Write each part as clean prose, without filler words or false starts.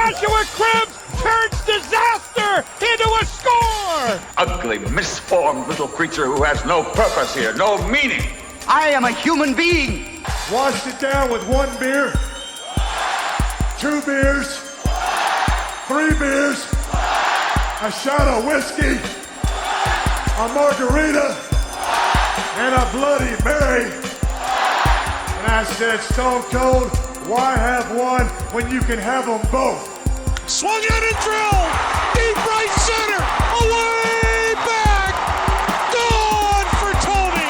Joshua Cribbs turns disaster into a score! Ugly, misformed little creature who has no purpose here, no meaning. I am a human being. Washed it down with 1 beer, 2 beers, 3 beers, a shot of whiskey, a margarita, and a Bloody Mary. And I said, Stone Cold, why have one when you can have them both? Swung out and drilled! Deep right center! Away back! Gone for Tony!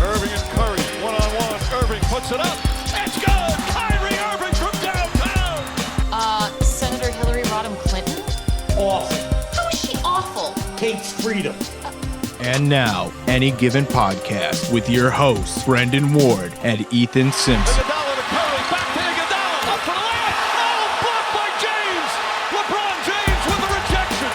Irving and Curry, one-on-one. Irving puts it up. It's good! Kyrie Irving from downtown! Senator Hillary Rodham Clinton? Awful. How is she awful? Hates freedom. And now, Any Given Podcast with your hosts, Brendan Ward and Ethan Simpson. Iguodala to Curry, back to Iguodala, up for the layup! Oh, blocked by James! LeBron James with the rejection!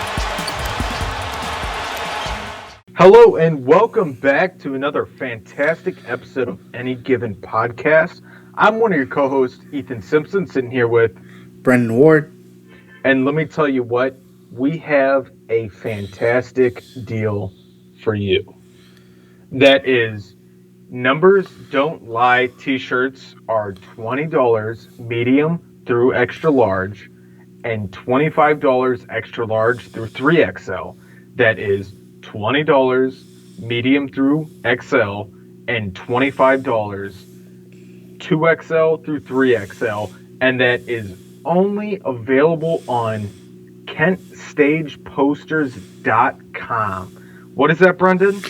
Hello and welcome back to another fantastic episode of Any Given Podcast. I'm one of your co-hosts, Ethan Simpson, sitting here with Brendan Ward. And let me tell you what, we have a fantastic deal for you. That is, Numbers Don't Lie t-shirts are $20 medium through extra large and $25 extra large through 3XL. That is $20 medium through XL and $25 2XL through 3XL, and that is only available on KentStagePosters.com. What is that, Brendan?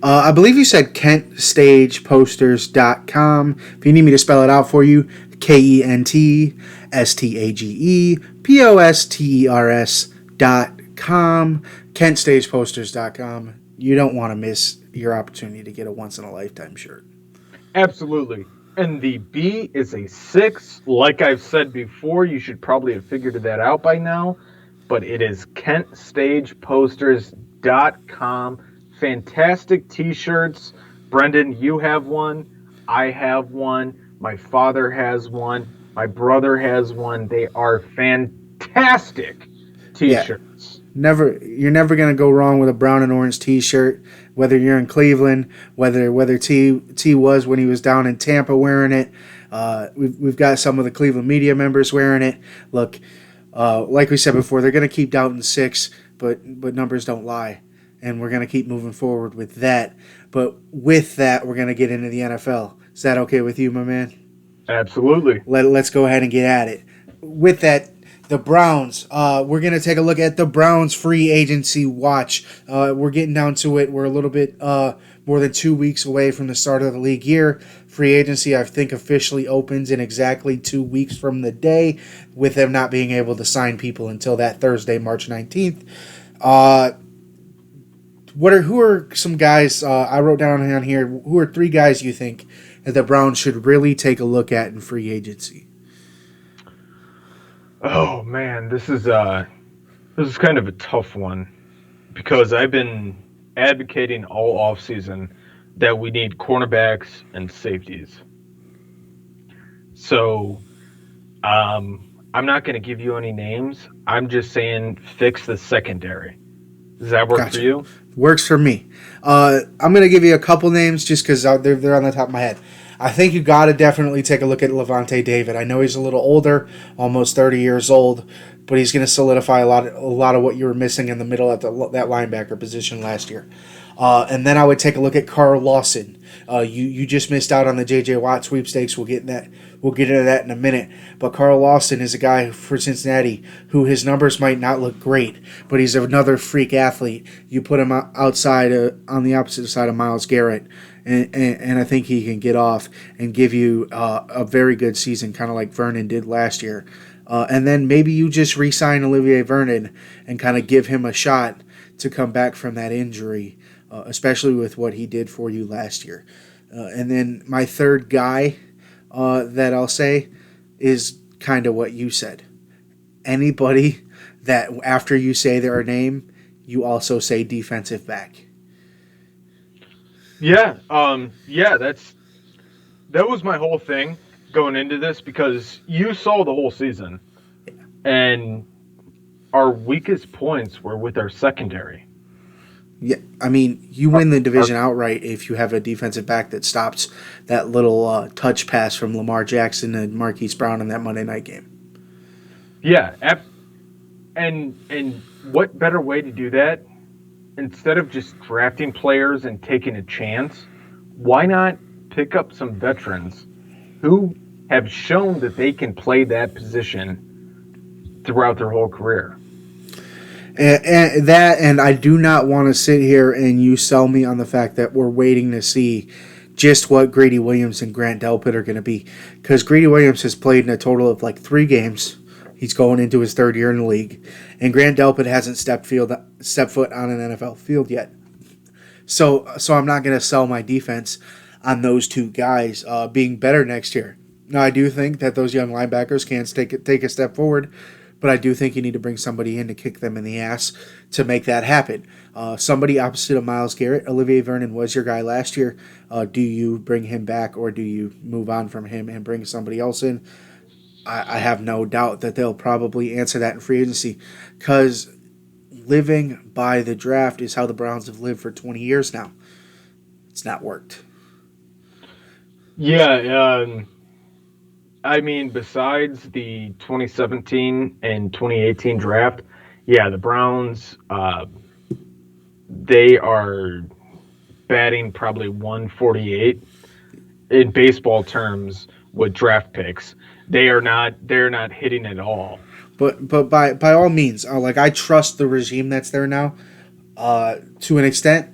I believe you said KentStagePosters.com. If you need me to spell it out for you, KentStageposters.com. KentStagePosters.com. You don't want to miss your opportunity to get a once-in-a-lifetime shirt. Absolutely. And the B is a 6. Like I've said before, you should probably have figured that out by now. But it is KentStagePosters.com. Fantastic t-shirts. Brendan, you have one. I have one. My father has one. My brother has one. They are fantastic t-shirts. Yeah. You're never going to go wrong with a brown and orange t-shirt, whether you're in Cleveland, whether T was when he was down in Tampa wearing it. We've got some of the Cleveland media members wearing it. Look, like we said before, they're going to keep doubting 6, but numbers don't lie. And we're going to keep moving forward with that. But with that, we're going to get into the NFL. Is that okay with you, my man? Absolutely. Let's go ahead and get at it. With that, the Browns. We're going to take a look at the Browns free agency watch. We're getting down to it. We're a little bit more than 2 weeks away from the start of the league year. Free agency, I think, officially opens in exactly 2 weeks from the day, with them not being able to sign people until that Thursday, March 19th. Who are some guys I wrote down on here? Who are 3 guys you think that the Browns should really take a look at in free agency? Oh man, this is kind of a tough one because I've been advocating all offseason that we need cornerbacks and safeties. So I'm not going to give you any names. I'm just saying fix the secondary. Does that work for you? Works for me. I'm going to give you a couple names just because they're on the top of my head. I think you got to definitely take a look at Levante David. I know he's a little older, almost 30 years old, but he's going to solidify a lot of what you were missing in the middle at that linebacker position last year. And then I would take a look at Carl Lawson. You just missed out on the J.J. Watt sweepstakes. We'll get into that in a minute. But Carl Lawson is a guy for Cincinnati who his numbers might not look great, but he's another freak athlete. You put him outside on the opposite side of Myles Garrett, and I think he can get off and give you a very good season, kind of like Vernon did last year. And then maybe you just re-sign Olivier Vernon and kind of give him a shot to come back from that injury, especially with what he did for you last year. And then my third guy that I'll say is kind of what you said. Anybody that after you say their name, you also say defensive back. Yeah, that was my whole thing going into this because you saw the whole season, and our weakest points were with our secondary. Yeah, I mean, you win the division outright if you have a defensive back that stops that little touch pass from Lamar Jackson and Marquise Brown in that Monday night game. Yeah, and what better way to do that? Instead of just drafting players and taking a chance, why not pick up some veterans who have shown that they can play that position throughout their whole career? And I do not want to sit here and you sell me on the fact that we're waiting to see just what Grady Williams and Grant Delpit are going to be. Because Grady Williams has played in a total of like 3 games. He's going into his 3rd year in the league. And Grant Delpit hasn't stepped foot on an NFL field yet. So I'm not going to sell my defense on those 2 guys being better next year. Now, I do think that those young linebackers can take a step forward, but I do think you need to bring somebody in to kick them in the ass to make that happen. Somebody opposite of Myles Garrett. Olivier Vernon was your guy last year. Do you bring him back or do you move on from him and bring somebody else in? I have no doubt that they'll probably answer that in free agency because living by the draft is how the Browns have lived for 20 years now. It's not worked. Yeah, I mean, besides the 2017 and 2018 draft, yeah, the Browns, they are batting probably 148 in baseball terms with draft picks. They're not hitting at all. But by all means, like I trust the regime that's there now, to an extent.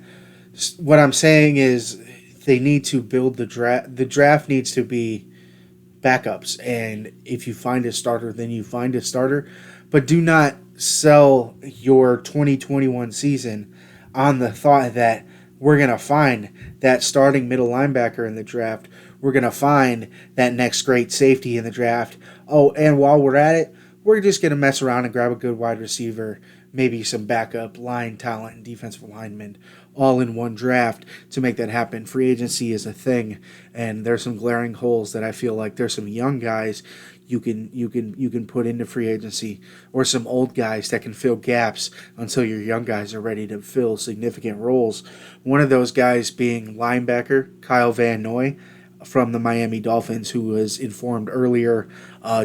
What I'm saying is they need to build the draft. The draft needs to be backups, and if you find a starter, then you find a starter. But do not sell your 2021 season on the thought that we're going to find that starting middle linebacker in the draft. We're going to find that next great safety in the draft. Oh, and while we're at it, we're just going to mess around and grab a good wide receiver, maybe some backup line talent and defensive linemen all in one draft to make that happen. Free agency is a thing, and there's some glaring holes that I feel like there's some young guys you can put into free agency or some old guys that can fill gaps until your young guys are ready to fill significant roles. One of those guys being linebacker Kyle Van Noy from the Miami Dolphins, who was informed earlier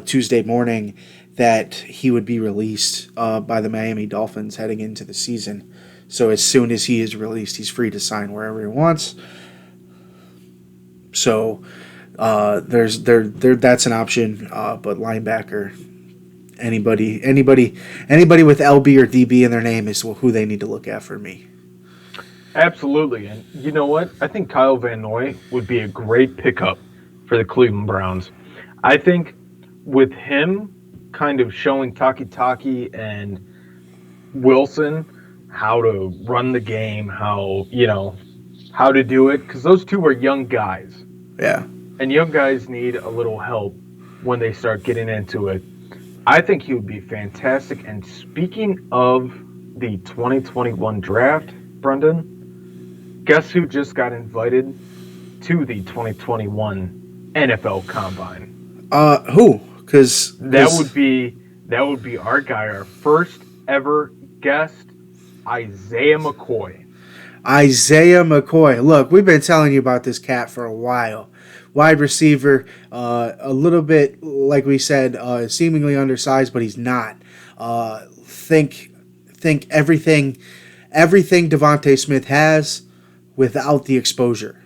Tuesday morning that he would be released by the Miami Dolphins heading into the season. So as soon as he is released, he's free to sign wherever he wants. So that's an option. But linebacker, anybody with LB or DB in their name is who they need to look at for me. Absolutely, and you know what? I think Kyle Van Noy would be a great pickup for the Cleveland Browns. I think with him kind of showing Taki and Wilson how to run the game, how to do it, because those two are young guys. Yeah. And young guys need a little help when they start getting into it. I think he would be fantastic. And speaking of the 2021 draft, Brendan, guess who just got invited to the 2021 NFL Combine? Who? Because that would be our guy, our first ever guest, Isaiah McCoy. Isaiah McCoy. Look, we've been telling you about this cat for a while. Wide receiver, a little bit, like we said, seemingly undersized, but he's not. Think everything Devontae Smith has without the exposure.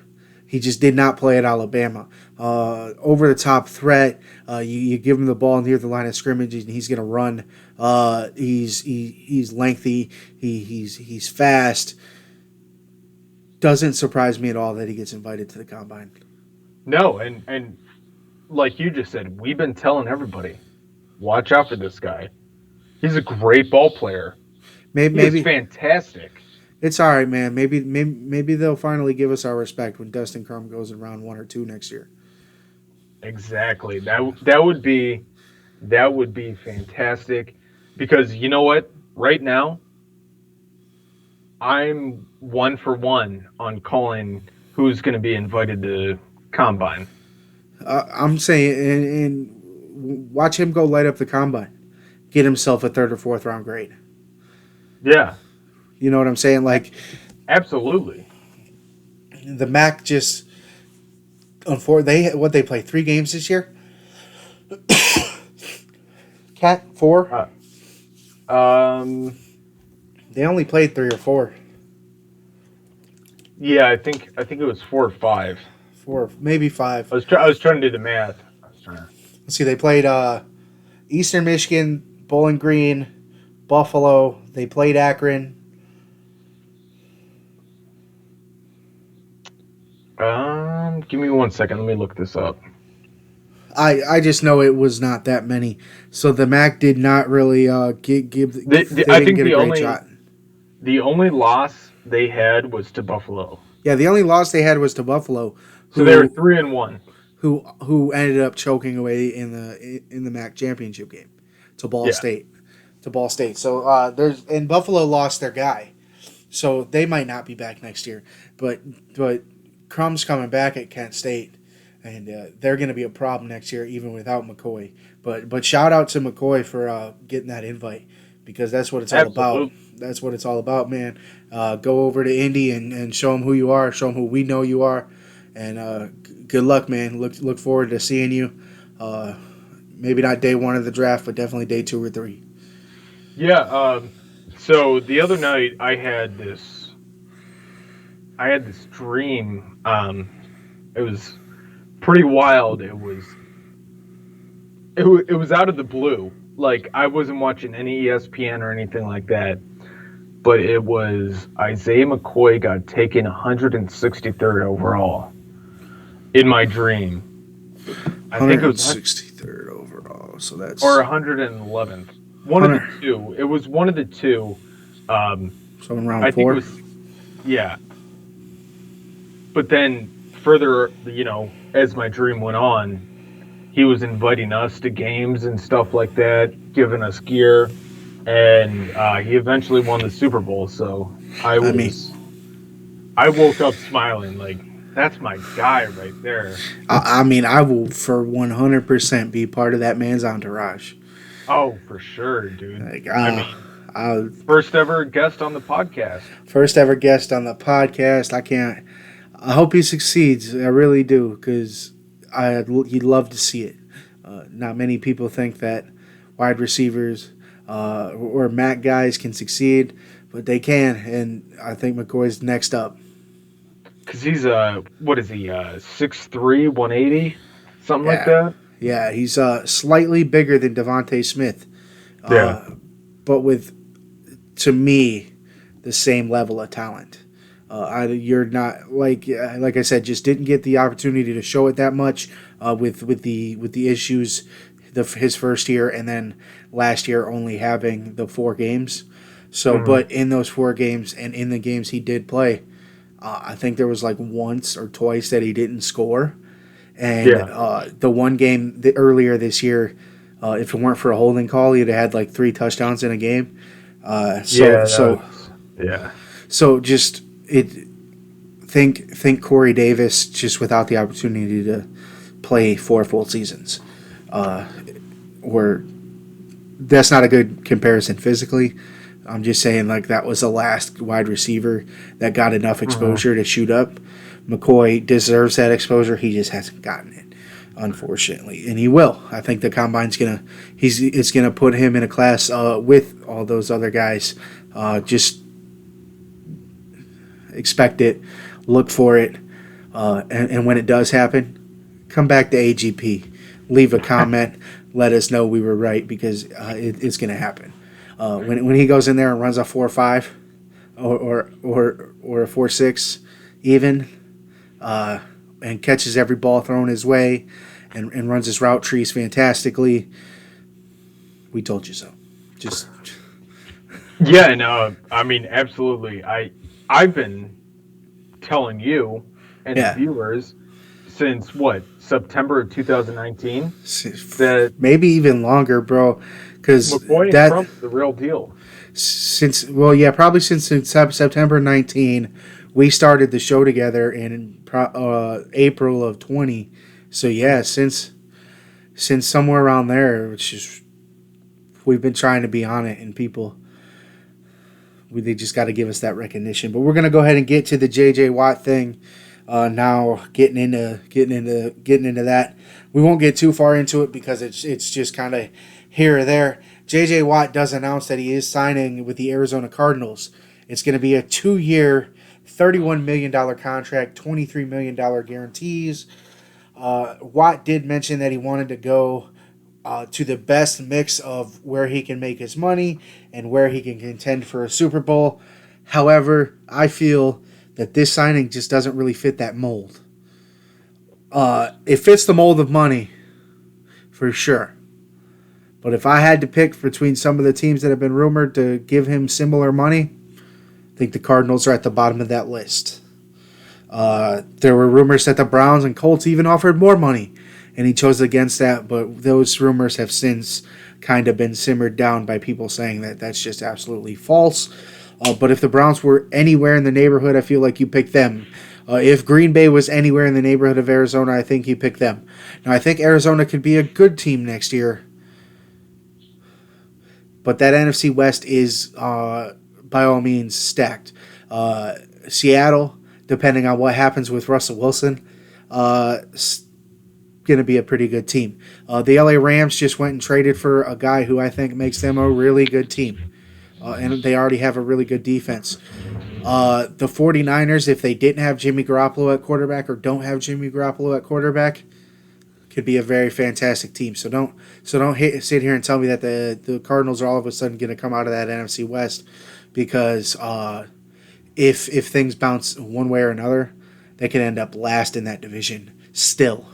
He just did not play at Alabama. Over the top threat. You give him the ball near the line of scrimmage, and he's going to run. He's lengthy. He's fast. Doesn't surprise me at all that he gets invited to the Combine. No, and like you just said, we've been telling everybody, watch out for this guy. He's a great ball player. Maybe he's fantastic. It's all right, man. Maybe they'll finally give us our respect when Dustin Crum goes in round 1 or 2 next year. Exactly. That would be fantastic, because you know what? Right now, I'm 1 for 1 on calling who's going to be invited to Combine. I'm saying, and watch him go light up the combine, get himself a third or fourth round grade. Yeah, You know what I'm saying? Like absolutely. the MAC just, they play 3 games this year. Cat 4. They only played 3 or 4. Yeah, I think it was 4 or 5. 4, maybe 5. I was trying to do the math. Let's see. They played Eastern Michigan, Bowling Green, Buffalo. They played Akron. Give me 1 second. Let me look this up. I just know it was not that many. So the MAC did not really give. I think get a great shot. The only loss they had was to Buffalo. Yeah, the only loss they had was to Buffalo. So they were 3-1. Who ended up choking away in the MAC championship game to Ball State. So and Buffalo lost their guy, so they might not be back next year. But Crum's coming back at Kent State, and they're going to be a problem next year even without McCoy. But shout out to McCoy for getting that invite, because that's what it's all about. That's what it's all about, man. Go over to Indy and show them who you are, show them who we know you are, and good luck, man. Look forward to seeing you. Maybe not day 1 of the draft, but definitely day 2 or 3. Yeah. So the other night I had this dream. It was pretty wild. It was out of the blue. Like, I wasn't watching any ESPN or anything like that. But it was Isaiah McCoy got taken 163rd overall in my dream. I think it was 163rd overall. So that's or 111th. One of the two. It was one of the two. So in round 4. I think it was, yeah. But then further, as my dream went on, he was inviting us to games and stuff like that, giving us gear, and he eventually won the Super Bowl. So I woke up smiling, like, that's my guy right there. I will for 100% be part of that man's entourage. Oh, for sure, dude. Like, first ever guest on the podcast. I hope he succeeds. I really do, because you'd love to see it. Not many people think that wide receivers or MAC guys can succeed, but they can, and I think McCoy's next up. Because he's, what is he, 6'3", 180? Something like that? Yeah, he's slightly bigger than Devontae Smith. But with, to me, the same level of talent. You're not, like I said, just didn't get the opportunity to show it that much with the issues his first year, and then last year only having the 4 games. So, but in those 4 games and in the games he did play, I think there was like once or twice that he didn't score. And the one game earlier this year, if it weren't for a holding call, he'd have had like 3 touchdowns in a game. So just think Corey Davis just without the opportunity to play 4 full seasons. Or that's not a good comparison physically. I'm just saying, like, that was the last wide receiver that got enough exposure to shoot up. McCoy deserves that exposure. He just hasn't gotten it, unfortunately, and he will. I think the combine's it's gonna put him in a class with all those other guys. Just expect it, look for it, and when it does happen, come back to AGP, leave a comment, let us know we were right, because it's gonna happen. When he goes in there and runs a 4.5 or a 4.6 even, and catches every ball thrown his way and runs his route trees fantastically, we told you so. Just yeah, no, I mean, absolutely. I've been telling you and the viewers since September of 2019 that maybe even longer, bro. Because McCoy and Trump's the real deal. Probably since September 19, we started the show together, and in April of 20, So yeah, since somewhere around there, which is we've been trying to be on it, and they just got to give us that recognition. But we're gonna go ahead and get to the J.J. Watt thing now. Getting into that, we won't get too far into it because it's just kind of here or there. J.J. Watt does announce that he is signing with the Arizona Cardinals. It's going to be a 2-year, $31 million contract, $23 million guarantees. Watt did mention that he wanted to go to the best mix of where he can make his money and where he can contend for a Super Bowl. However, I feel that this signing just doesn't really fit that mold. It fits the mold of money, for sure. But if I had to pick between some of the teams that have been rumored to give him similar money, I think the Cardinals are at the bottom of that list. There were rumors that the Browns and Colts even offered more money, and he chose against that, but those rumors have since kind of been simmered down by people saying that that's just absolutely false. But if the Browns were anywhere in the neighborhood, I feel like you pick them. If Green Bay was anywhere in the neighborhood of Arizona, I think you pick them. Now, I think Arizona could be a good team next year, but that NFC West is, by all means, stacked. Seattle, depending on what happens with Russell Wilson, going to be a pretty good team. The LA Rams just went and traded for a guy who I think makes them a really good team. And they already have a really good defense. The 49ers, if they didn't have Jimmy Garoppolo at quarterback or don't have Jimmy Garoppolo at quarterback, could be a very fantastic team. So don't sit here and tell me that the Cardinals are all of a sudden going to come out of that NFC West, because if things bounce one way or another, they could end up last in that division still.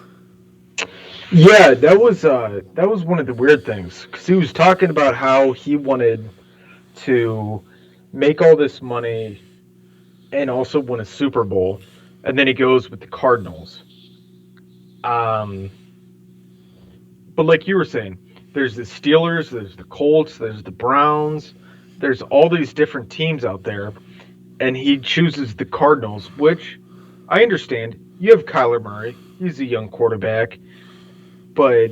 Yeah, that was one of the weird things, because he was talking about how he wanted to make all this money and also win a Super Bowl, and then he goes with the Cardinals. But like you were saying, there's the Steelers, there's the Colts, there's the Browns, there's all these different teams out there, and he chooses the Cardinals, which I understand. You have Kyler Murray, he's a young quarterback, but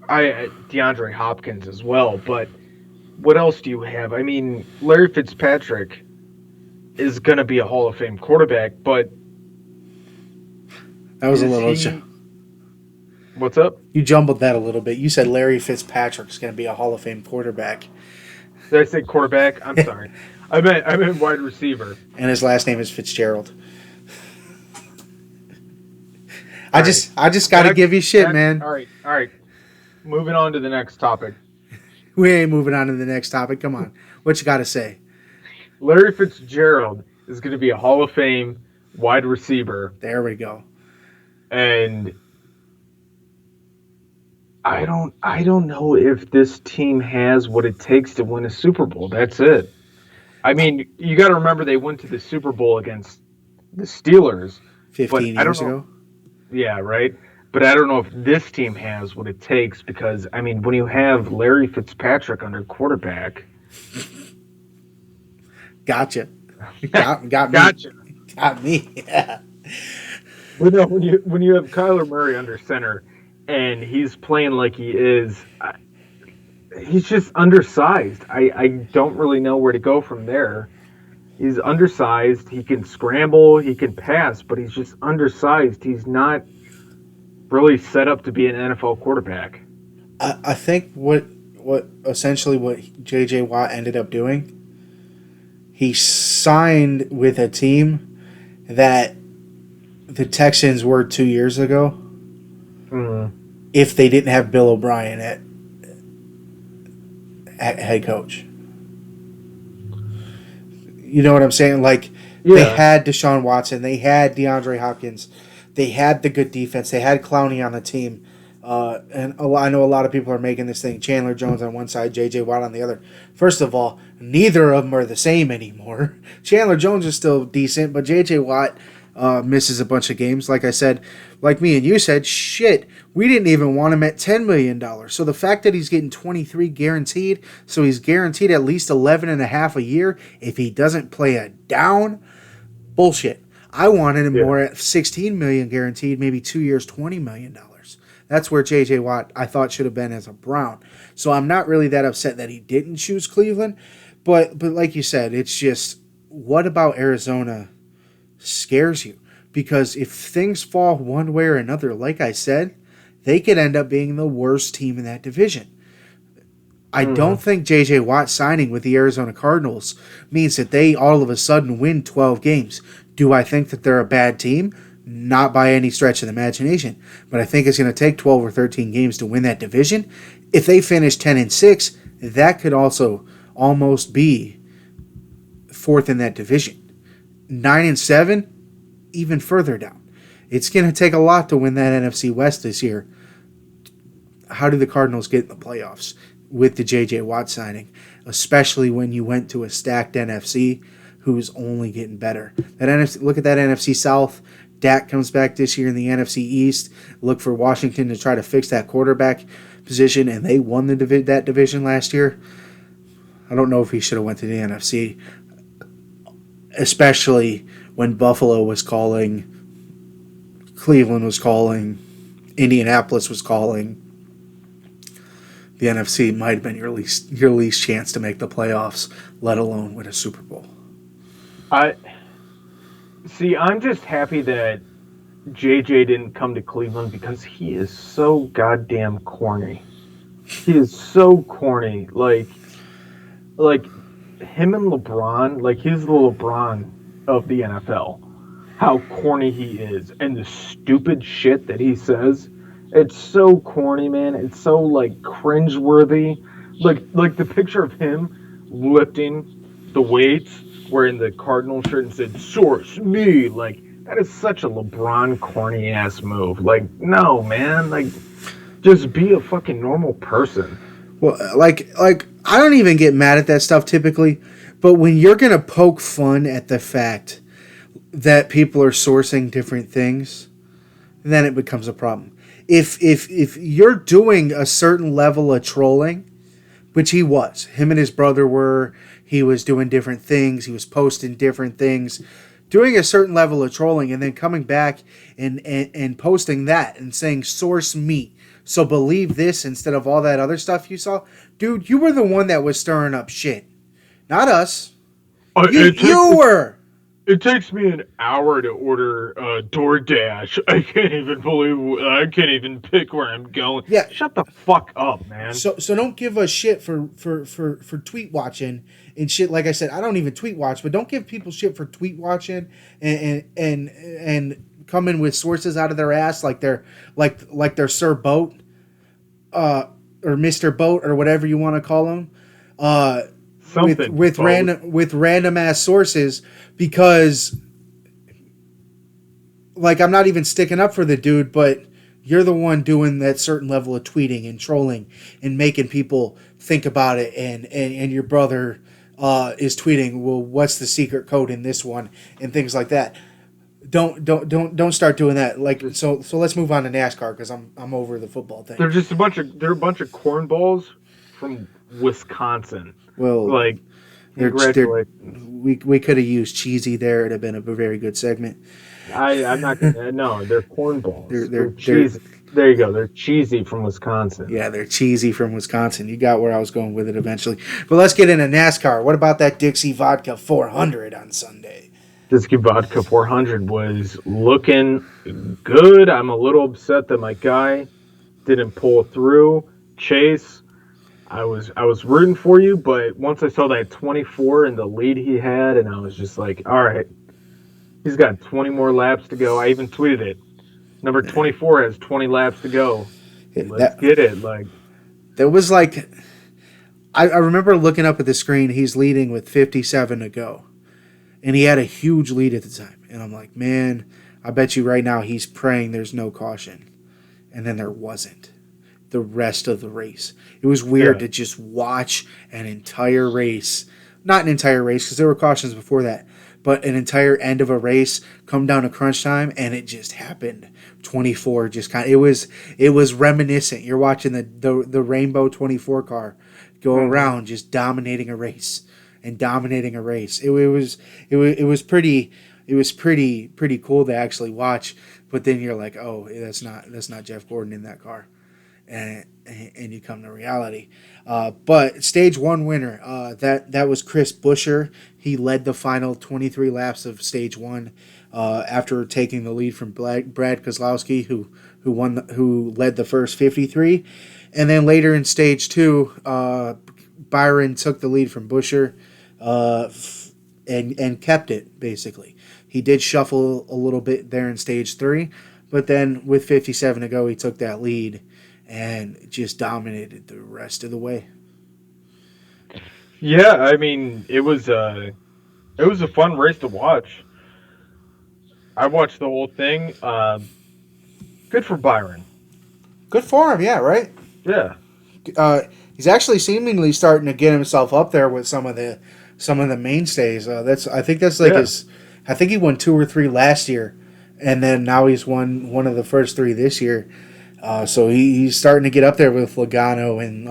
DeAndre Hopkins as well, but what else do you have? I mean, Larry Fitzpatrick is going to be a Hall of Fame quarterback, but that was a little... What's up? You jumbled that a little bit. You said Larry Fitzpatrick's going to be a Hall of Fame quarterback. Did I say quarterback? I'm sorry. I meant wide receiver. And his last name is Fitzgerald. I just got to give you shit, man. All right. Moving on to the next topic. We ain't moving on to the next topic. Come on. What you got to say? Larry Fitzgerald is going to be a Hall of Fame wide receiver. There we go. And I don't know if this team has what it takes to win a Super Bowl. That's it. I mean, you got to remember they went to the Super Bowl against the Steelers 15 years ago. Yeah, right. But I don't know if this team has what it takes, because, I mean, when you have Larry Fitzpatrick under quarterback. Gotcha. Got me. Gotcha. Got me. Yeah. But no, when you have Kyler Murray under center and he's playing like he is, he's just undersized. I don't really know where to go from there. He's undersized. He can scramble. He can pass, but he's just undersized. He's not really set up to be an NFL quarterback. I think what essentially what J.J. Watt ended up doing, he signed with a team that the Texans were 2 years ago. Mm-hmm. If they didn't have Bill O'Brien at head coach. You know what I'm saying? Like, yeah. They had Deshaun Watson. They had DeAndre Hopkins. They had the good defense. They had Clowney on the team. And I know a lot of people are making this thing Chandler Jones on one side, J.J. Watt on the other. First of all, neither of them are the same anymore. Chandler Jones is still decent, but J.J. Watt misses a bunch of games. Like I said, like me and you said, shit, we didn't even want him at $10 million. So the fact that he's getting 23 guaranteed, so he's guaranteed at least 11.5 a year if he doesn't play a down, bullshit. I wanted him more at $16 million guaranteed, maybe 2 years, $20 million. That's where J.J. Watt I thought should have been as a Brown. So I'm not really that upset that he didn't choose Cleveland. But like you said, it's just, what about Arizona scares you? Because if things fall one way or another, like I said, they could end up being the worst team in that division. I don't think J.J. Watt signing with the Arizona Cardinals means that they all of a sudden win 12 games. Do I think that they're a bad team? Not by any stretch of the imagination. But I think it's going to take 12 or 13 games to win that division. If they finish 10-6, that could also almost be fourth in that division. 9-7, even further down. It's going to take a lot to win that NFC West this year. How do the Cardinals get in the playoffs with the J.J. Watt signing? Especially when you went to a stacked NFC who's only getting better. That NFC, look at that NFC South. Dak comes back this year in the NFC East. Look for Washington to try to fix that quarterback position, and they won that division last year. I don't know if he should have went to the NFC, especially when Buffalo was calling, Cleveland was calling, Indianapolis was calling. The NFC might have been your least chance to make the playoffs, let alone win a Super Bowl. I'm just happy that JJ didn't come to Cleveland because he is so goddamn corny. He is so corny. Like him and LeBron, like he's the LeBron of the NFL. How corny he is and the stupid shit that he says. It's so corny, man. It's so like cringeworthy. Like the picture of him lifting the weights wearing the Cardinal shirt and said, "Source me." Like, that is such a LeBron corny ass move. Like, no, man. Like, just be a fucking normal person. Well, like I don't even get mad at that stuff typically, but when you're gonna poke fun at the fact that people are sourcing different things, then it becomes a problem. If you're doing a certain level of trolling, which he was, him and his brother were, he was doing different things, he was posting different things, doing a certain level of trolling, and then coming back and posting that and saying, "Source me, so believe this," instead of all that other stuff you saw. Dude, you were the one that was stirring up shit. Not us. You were. It takes me an hour to order DoorDash. I can't even pick where I'm going. Yeah. Shut the fuck up, man. So don't give us shit for tweet watching and shit. Like I said, I don't even tweet watch, but don't give people shit for tweet watching and coming with sources out of their ass like they're Sir Boat or Mr. Boat or whatever you want to call them. With random ass sources, because like I'm not even sticking up for the dude, but you're the one doing that certain level of tweeting and trolling and making people think about it, and your brother is tweeting, well, what's the secret code in this one and things like that. Don't start doing that. Like so let's move on to NASCAR because I'm over the football thing. They're just a bunch of cornballs from Wisconsin. Well, like, we could have used cheesy there. It'd have been a very good segment. I'm not gonna. No, they're cornballs. They're cheesy. There you go. They're cheesy from Wisconsin. Yeah, they're cheesy from Wisconsin. You got where I was going with it eventually. But let's get into NASCAR. What about that Dixie Vodka 400 on Sunday? Dixie Vodka 400 was looking good. I'm a little upset that my guy didn't pull through. Chase, I was rooting for you, but once I saw that 24 in the lead he had, and I was just like, all right, he's got 20 more laps to go. I even tweeted it. Number 24 has 20 laps to go. Let's get it. Like, there was like, I remember looking up at the screen. He's leading with 57 to go, and he had a huge lead at the time. And I'm like, man, I bet you right now he's praying there's no caution, and then there wasn't. The rest of the race, it was weird to just watch an entire race, not an entire race because there were cautions before that, but an entire end of a race come down to crunch time, and it just happened. 24 just kind of, it was reminiscent. You're watching the rainbow 24 car go around just dominating a race and dominating a race. It was pretty it was pretty cool to actually watch. But then you're like, oh, that's not Jeff Gordon in that car, and you come to reality. But stage 1 winner, that was Chris Buescher. He led the final 23 laps of stage 1 after taking the lead from Brad Keselowski, who led the first 53. And then later in stage 2, Byron took the lead from Buescher and kept it, basically. He did shuffle a little bit there in stage 3, but then with 57 to go, he took that lead and just dominated the rest of the way. Yeah, I mean, it was a fun race to watch. I watched the whole thing. Good for Byron. Good for him, yeah, right? Yeah. He's actually seemingly starting to get himself up there with some of the mainstays. I think he won 2 or 3 last year, and then now he's won one of the first 3 this year. So he's starting to get up there with Logano and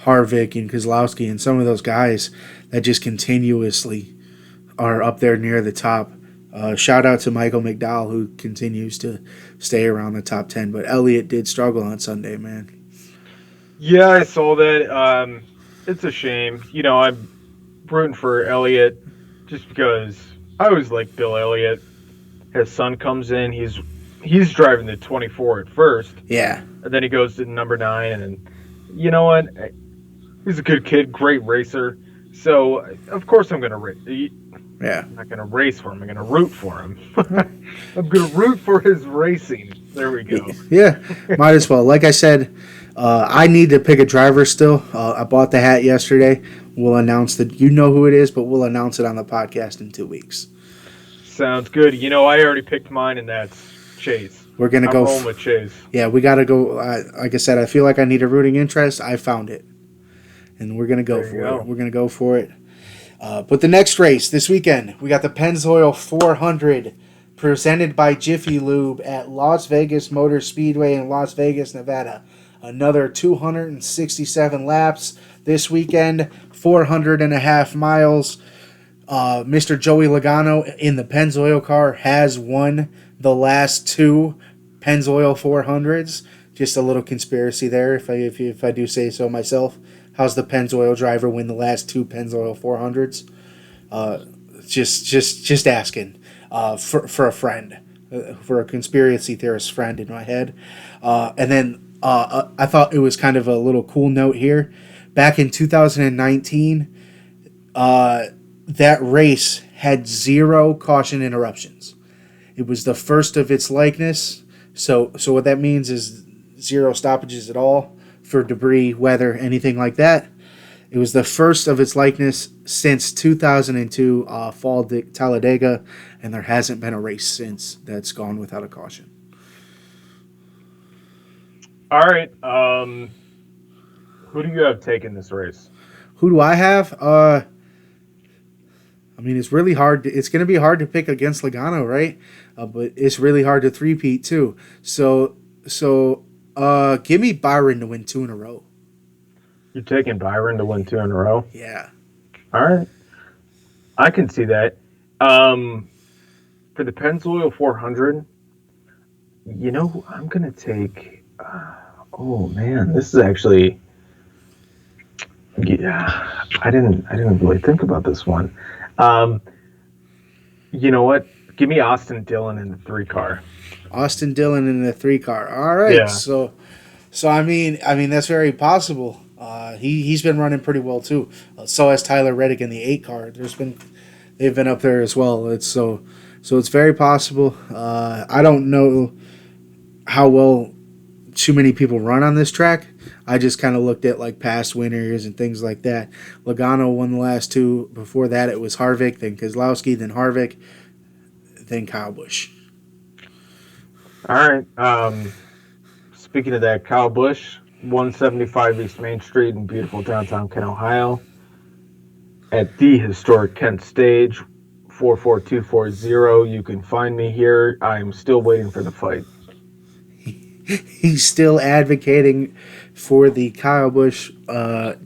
Harvick and Keselowski and some of those guys that just continuously are up there near the top. Shout out to Michael McDowell, who continues to stay around the top 10. But Elliott did struggle on Sunday, man. Yeah, I saw that. It's a shame. I'm rooting for Elliott just because I always like Bill Elliott. His son comes in. He's driving the 24 at first. Yeah. And then he goes to number 9. And you know what? He's a good kid, great racer. So, of course I'm going to race. Yeah. I'm not going to race for him. I'm going to root for him. I'm going to root for his racing. There we go. Yeah, might as well. Like I said, I need to pick a driver still. I bought the hat yesterday. We'll announce you know who it is, but we'll announce it on the podcast in 2 weeks. Sounds good. I already picked mine, and that's Chase. We're going to go rolling with Chase. Yeah, we got to go. Like I said, I feel like I need a rooting interest. I found it. And we're going to go for it. We're going to go for it. But the next race this weekend, we got the Pennzoil 400 presented by Jiffy Lube at Las Vegas Motor Speedway in Las Vegas, Nevada. Another 267 laps this weekend, 400.5 miles. Mr. Joey Logano in the Pennzoil car has won the last 2 Pennzoil 400s. Just a little conspiracy there, if I do say so myself. How's the Pennzoil driver win the last 2 Pennzoil 400s? Just asking for a friend, for a conspiracy theorist friend in my head. And then I thought it was kind of a little cool note here. Back in 2019, that race had 0 caution interruptions. It was the first of its likeness. So what that means is 0 stoppages at all for debris, weather, anything like that. It was the first of its likeness since 2002 Fall Talladega, and there hasn't been a race since that's gone without a caution. All right. Who do you have taking this race? Who do I have? I mean, it's really hard. It's going to be hard to pick against Logano, right? But it's really hard to three-peat too. So give me Byron to win 2 in a row. You're taking Byron to win 2 in a row? Yeah. All right. I can see that. For the Pennzoil 400, I'm going to take... oh, man. This is actually... Yeah. I didn't really think about this one. You know what? Give me Austin Dillon in the 3 car. Austin Dillon in the 3 car. All right. Yeah. So I mean that's very possible. He's been running pretty well too. So has Tyler Reddick in the 8 car. They've been up there as well. It's very possible. I don't know how well too many people run on this track. I just kind of looked at like past winners and things like that. Logano won the last 2. Before that, it was Harvick, then Keselowski, then Harvick, then Kyle Busch. All right. Speaking of that, Kyle Busch, 175 East Main Street in beautiful downtown Kent, Ohio. At the historic Kent Stage, 44240. You can find me here. I'm still waiting for the fight. he's still advocating for the Kyle Busch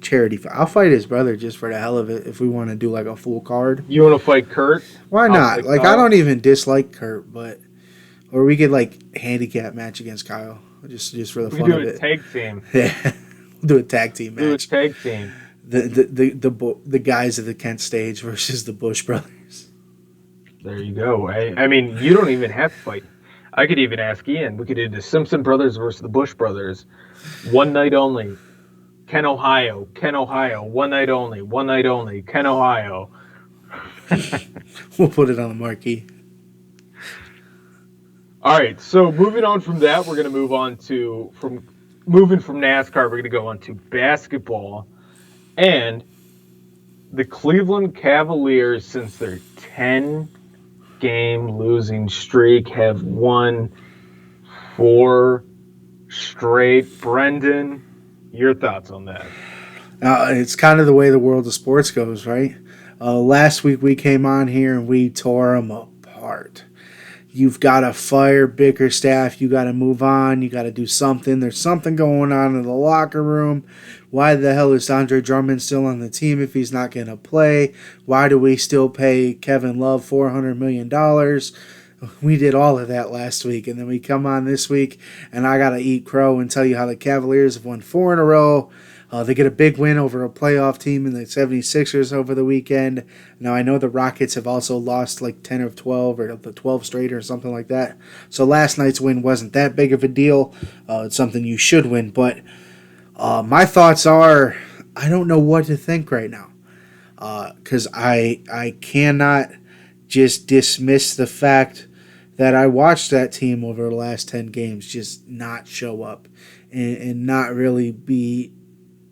charity. I'll fight his brother just for the hell of it if we want to do like a full card. You want to fight Kurt? Why I'll not? fight Like, Kyle. I don't even dislike Kurt, but or we could like handicap match against Kyle just for the We fun do of a it. tag team. Yeah, we'll do a tag team Do a match. tag team. The guys of the Kent stage versus the Bush brothers. There you go. I mean, you don't even have to fight. I could even ask Ian. We could do the Simpson brothers versus the Bush brothers. One night only. Ken, Ohio. Ken, Ohio. One night only. One night only. Ken, Ohio. We'll put it on the marquee. All right. So moving on from that, we're going to move on to moving from NASCAR. We're going to go on to basketball, and the Cleveland Cavaliers, since their 10-game losing streak, have won 4 straight. Brendan, your thoughts on that? It's kind of the way the world of sports goes, right? Last week we came on here and we tore them apart. You've got to fire Bickerstaff. You got to move on. You got to do something. There's something going on in the locker room. Why the hell is Andre Drummond still on the team if he's not going to play? Why do we still pay Kevin Love $400 million? We did all of that last week. And then we come on this week, and I got to eat crow and tell you how the Cavaliers have won 4 in a row. They get a big win over a playoff team in the 76ers over the weekend. Now, I know the Rockets have also lost like 10 of 12 or the 12 straight or something like that. So last night's win wasn't that big of a deal. It's something you should win. But my thoughts are I don't know what to think right now. Because I cannot just dismiss the fact that I watched that team over the last 10 games just not show up and not really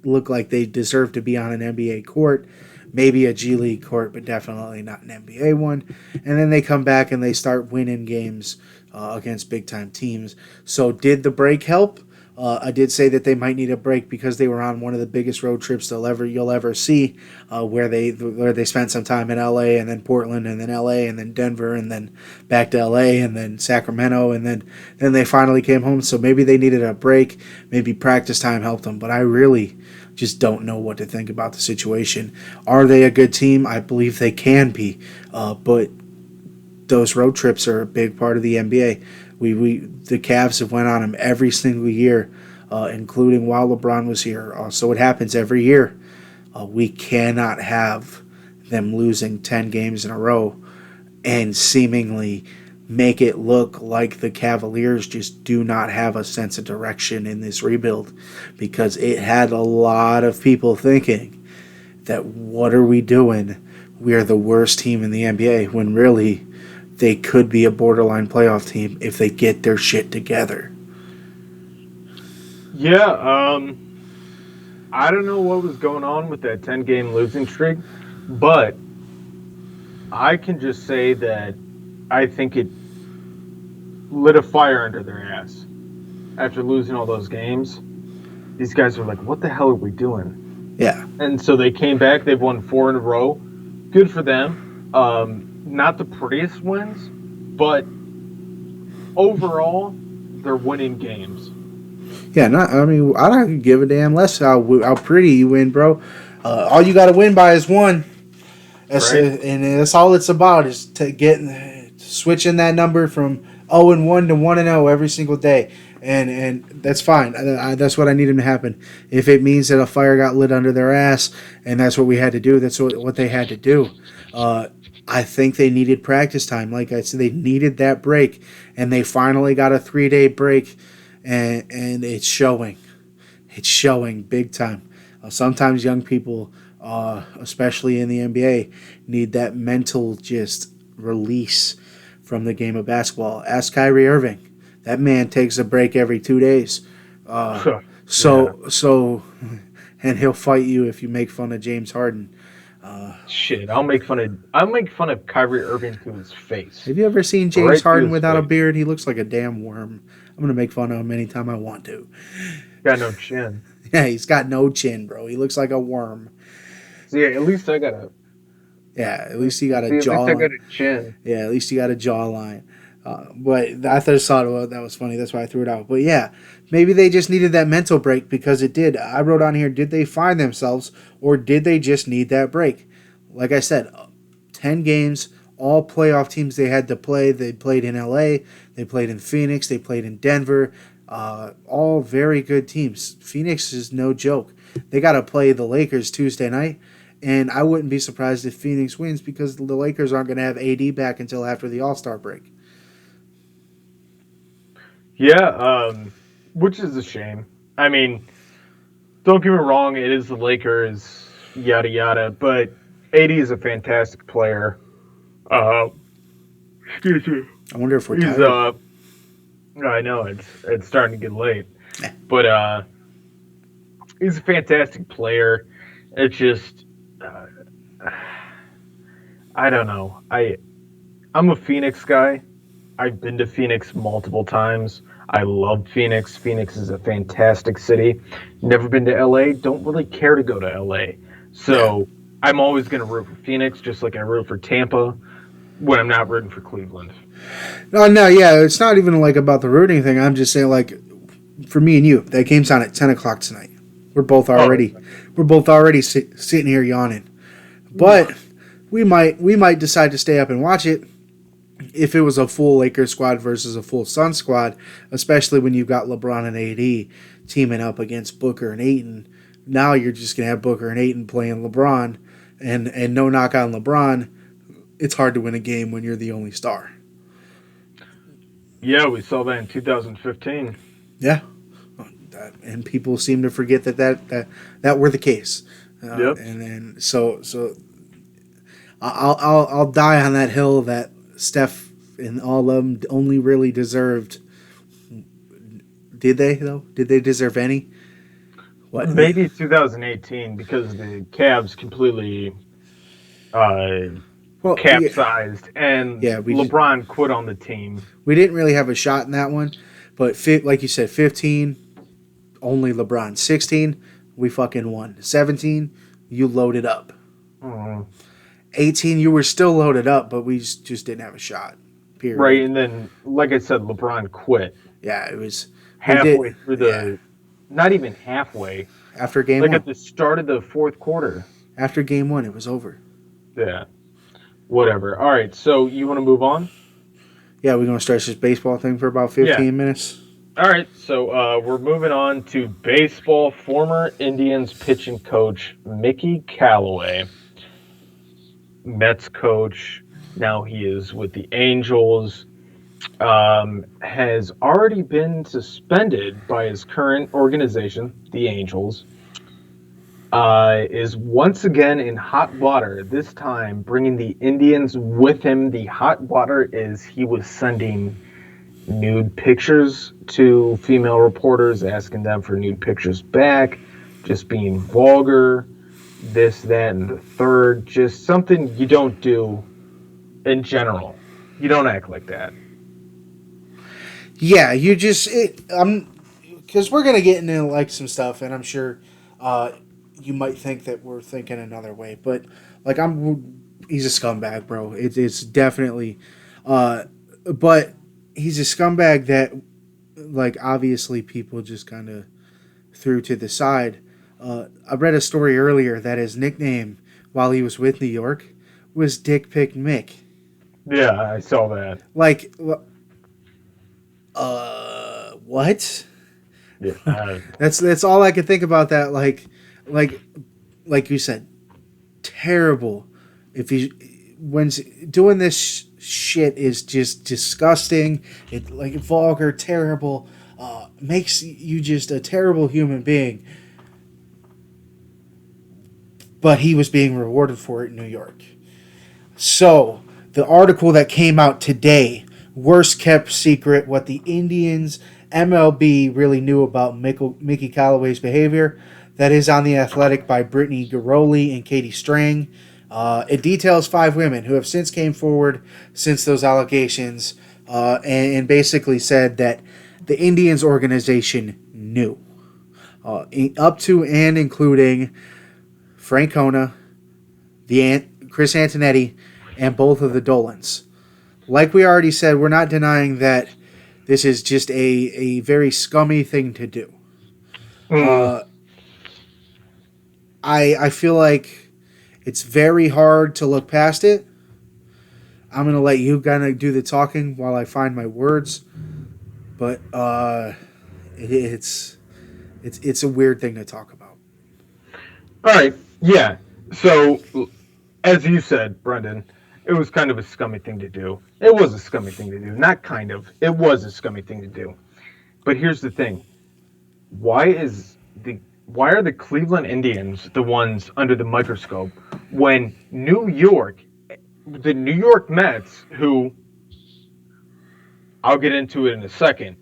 look like they deserve to be on an NBA court, maybe a G League court, but definitely not an NBA one. And then they come back and they start winning games against big-time teams. So did the break help? I did say that they might need a break because they were on one of the biggest road trips you'll ever see, where they spent some time in LA and then Portland and then LA and then Denver and then back to LA and then Sacramento and then they finally came home. So maybe they needed a break. Maybe practice time helped them. But I really just don't know what to think about the situation. Are they a good team? I believe they can be, but those road trips are a big part of the NBA. The Cavs have went on them every single year, including while LeBron was here. So it happens every year. We cannot have them losing 10 games in a row and seemingly make it look like the Cavaliers just do not have a sense of direction in this rebuild, because it had a lot of people thinking that what are we doing? We are the worst team in the NBA, when really they could be a borderline playoff team if they get their shit together. Yeah, I don't know what was going on with that 10-game losing streak, but I can just say that I think it lit a fire under their ass. After losing all those games, these guys were like, what the hell are we doing? Yeah. And so they came back. They've won 4 in a row. Good for them. Not the prettiest wins, but overall, they're winning games. Yeah, I don't give a damn less how pretty you win, bro. All you got to win by is 1. And that's all it's about, is switching that number from 0-1 to 1-0 every single day. And that's fine. That's what I need them to happen. If it means that a fire got lit under their ass and that's what we had to do, that's what they had to do. I think they needed practice time. Like I said, they needed that break, and they finally got a 3-day break, and it's showing. It's showing big time. Sometimes young people, especially in the NBA, need that mental just release from the game of basketball. Ask Kyrie Irving. That man takes a break every 2 days. And he'll fight you if you make fun of James Harden. Shit, I'll make fun of Kyrie Irving to his face. Have you ever seen James Harden without a beard? He looks like a damn worm. I'm gonna make fun of him anytime I want to. Got no chin. Yeah, he's got no chin, bro. He looks like a worm. So yeah, at least I got a. Yeah, at least he got a At jaw. least I got a chin. Yeah, at least he got a jawline. But I thought that was funny. That's why I threw it out. But yeah, maybe they just needed that mental break because it did. I wrote on here, did they find themselves or did they just need that break? Like I said, 10 games, all playoff teams they had to play. They played in LA, they played in Phoenix, they played in Denver. All very good teams. Phoenix is no joke. They got to play the Lakers Tuesday night. And I wouldn't be surprised if Phoenix wins because the Lakers aren't going to have AD back until after the All-Star break. Yeah, which is a shame. I mean, don't get me wrong, it is the Lakers, yada yada, but AD is a fantastic player. Excuse me. I wonder if we're tired. I know it's starting to get late, but he's a fantastic player. It's just, I don't know. I'm a Phoenix guy. I've been to Phoenix multiple times. I love Phoenix. Phoenix is a fantastic city. Never been to LA. Don't really care to go to LA. So I'm always going to root for Phoenix, just like I root for Tampa when I'm not rooting for Cleveland. No, yeah, it's not even like about the rooting thing. I'm just saying, like, for me and you, that game's on at 10 o'clock tonight. We're both already sitting here yawning. But we might decide to stay up and watch it if it was a full Lakers squad versus a full Suns squad, especially when you've got LeBron and AD teaming up against Booker and Ayton. Now you're just going to have Booker and Ayton playing LeBron, and no knock on LeBron, it's hard to win a game when you're the only star. Yeah, we saw that in 2015. Yeah. And people seem to forget that were the case. Yep. And then so I'll die on that hill that Steph and all of them only really deserved. Did they though? Did they deserve any? What? Maybe 2018 because the Cavs completely capsized and LeBron quit on the team. We didn't really have a shot in that one, but like you said, 15 only LeBron. 16 we fucking won. 17 you loaded up. 18 you were still loaded up, but we just didn't have a shot. Period. Right, and then like I said, LeBron quit. Yeah, it was halfway through the. Not even halfway. After game one. Like at the start of the fourth quarter. After game one, it was over. Yeah. Whatever. All right, so you want to move on? Yeah, we're going to stretch this baseball thing for about 15 minutes. All right, so we're moving on to baseball. Former Indians pitching coach Mickey Calloway. Mets coach. Now he is with the Angels. Has already been suspended by his current organization, the Angels, is once again in hot water, this time bringing the Indians with him. The hot water is he was sending nude pictures to female reporters, asking them for nude pictures back, just being vulgar, this, that, and the third, just something you don't do in general. You don't act like that. Yeah, you just because we're gonna get into like some stuff, and I'm sure you might think that we're thinking another way, but like he's a scumbag, bro. It's definitely, but he's a scumbag that like obviously people just kind of threw to the side. I read a story earlier that his nickname while he was with New York was Dick Pic Mick. Yeah, I saw that. Like. What? Yeah, that's all I could think about that. Like you said, terrible. If when doing this shit is just disgusting. It like vulgar, terrible. Makes you just a terrible human being. But he was being rewarded for it in New York. So the article that came out today. Worst kept secret, what the Indians MLB really knew about Mickey Callaway's behavior. That is on The Athletic by Brittany Ghiroli and Katie Strang. It details 5 women who have since came forward since those allegations and basically said that the Indians organization knew. Up to and including Francona, Chris Antonetti, and both of the Dolans. like we already said, we're not denying that this is just a very scummy thing to do. I feel like it's very hard to look past it. I'm going to let you kind of do the talking while I find my words. But it's a weird thing to talk about. All right. Yeah. So, as you said, Brendan, it was kind of a scummy thing to do. It was a scummy thing to do. Not kind of. It was a scummy thing to do. But here's the thing. Why are the Cleveland Indians the ones under the microscope when the New York Mets, who I'll get into it in a second,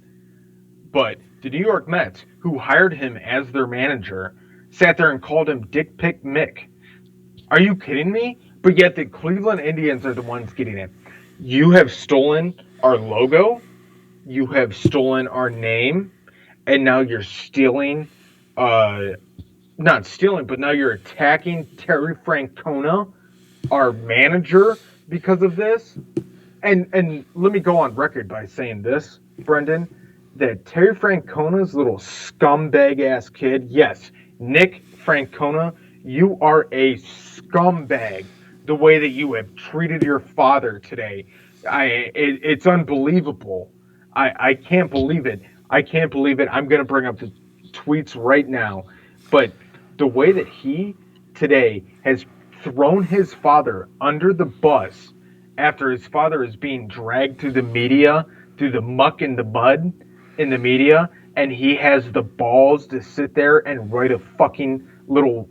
but the New York Mets, who hired him as their manager, sat there and called him Dick Pick Mick. Are you kidding me? But yet the Cleveland Indians are the ones getting it. You have stolen our logo. You have stolen our name. And now you're stealing, not stealing, but now you're attacking Terry Francona, our manager, because of this. And let me go on record by saying this, Brendan, that Terry Francona's little scumbag-ass kid, yes, Nick Francona, you are a scumbag the way that you have treated your father today. It's unbelievable. I can't believe it. I can't believe it. I'm going to bring up the tweets right now. But the way that he today has thrown his father under the bus after his father is being dragged through the media, through the muck and the mud in the media, and he has the balls to sit there and write a fucking little